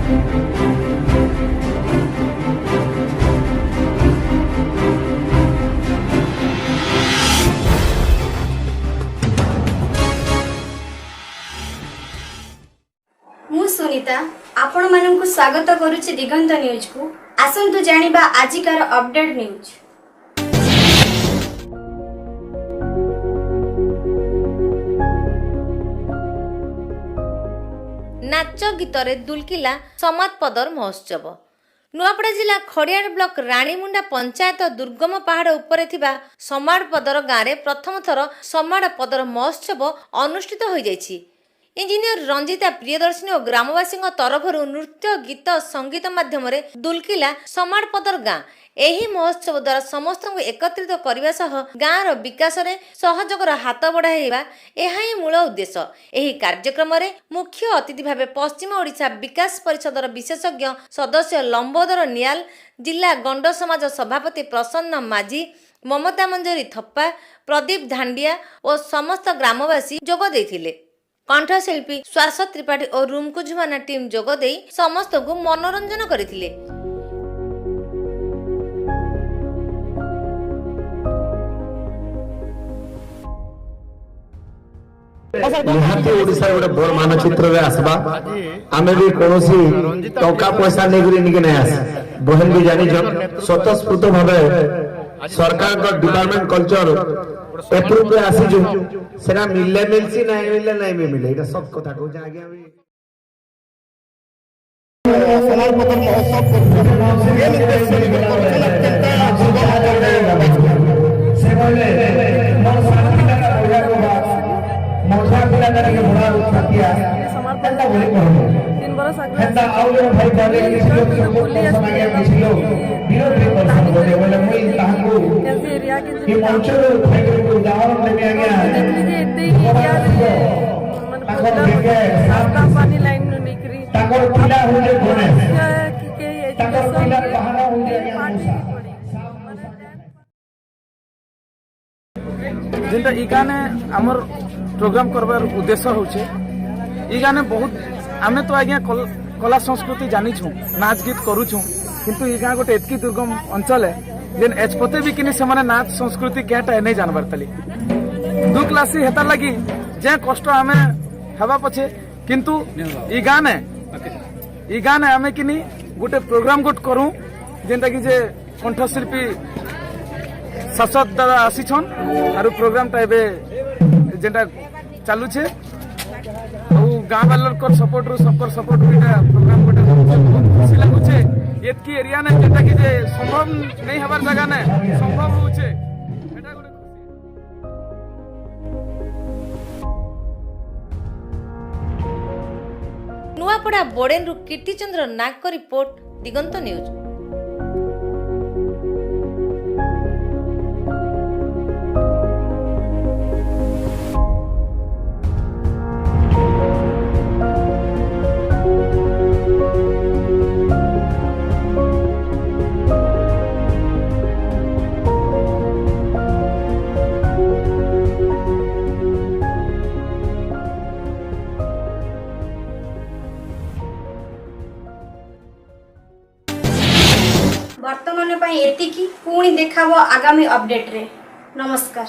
मु सुनीता आपण मानक स्वागत करुछि दिगंत न्यूज को। आसंतु जानिबा आजिकार अपडेट न्यूज। नाच गीतरे दुलकिला समाज पदर महोत्सव। नुआपड़ा जिला खड़ियाड़ ब्लॉक रानीमुंडा पंचायत दुर्गम पहाड़ उपरे थिबा समाड़ पदर गाँव में प्रथम थर समाड़ पदर महोत्सव अनुष्ठित हो जाइछि। इंजीनियर रंजिता प्रियदर्शिनी और ग्रामवासी तरफरु नृत्य गीत संगीत माध्यम दुलकिला समाड़ पदर गाँ। एही महोत्सव द्वारा समस्त को एकत्रित करने सह गाँव विकास में सहयोगर हाथ बढ़ाइबा एहा ही मूल उद्देश्य। एही कार्यक्रम रे मुख्य अतिथि भाव पश्चिम ओडिशा विकास परिषदर विशेषज्ञ सदस्य लंबोदर नियाल, जिला गंड समाज सभापति प्रसन्न माझी, ममता मंजरी थप्पा, प्रदीप धांडिया और समस्त ग्रामवासी जोग देथिले। कंठशिल्पी श्वास त्रिपाठी और रूमकु जुमाना टीम जोग देई समस्त को मनोरंजन करथिले। निहाती ओडिसा गोटे बड़ मानचित्र रे आसबा। आमे भी कोनोसी टका पैसा नेगरी निके नै आस बहन भी जानि जन स्वतःस्फूर्त भाबे सरकार का डिपार्टमेंट कल्चर एप्रूव पे आसी जो सेना मिलले मिलसी नहीं मिले एटा सब कथा को आगे अभी समाज पदर महोत्सव से बोले मोठा पिला करके बड़ा उठातिया समर्पणता बोले कहबो 3 बरस आगे हेता आउले भाई बोले किसी लोग सपोर्ट मांगे किसी लोग विरोध भी कर बोले मुई ताहको कैसे एरिया के मंचर भाई को उदाहरण लेके आ गया देखिए इतने ही एरिया मन को साफ पानी लाइन नु निकरी ताकर पिला होले कोने के ताकर पिला बहाना होले जेंटा ई गाने हमर प्रोग्राम करबार उद्देश्य होचे ई गाने बहुत आमे तो आज्ञा कला संस्कृति जानी छु नाच गीत करू छु किंतु ई गाँ गोटे एतकी दुर्गम अंचल है जेन एचपते भी किनी से माने नाच संस्कृति केटा नहीं जानबार तली दुख लासी हेता लगी जे कष्ट आमे हवा पछे किंतु ई गाने आमे किनी गोटे प्रोग्राम गोट करू जेंटा कि जे कंठशिल्पी शासक दादा आसी छन आरु प्रोग्राम टा एबे जेंटा चालू छे और गाँव वालों को सपोर्ट रो सबकर सपोर्ट बिना प्रोग्राम गोटे खुशी लागु छे एतकी एरिया ने जेंटा कि जे संभव नहीं हबार जगह ने संभव हो छे एटा गोटे नुआपड़ा बोडेनरु कीर्तिचंद्र नाग को रिपोर्ट दिगंत न्यूज। वर्तमान एतिकी पुणी देखाबो आगामी अपडेट रे। नमस्कार।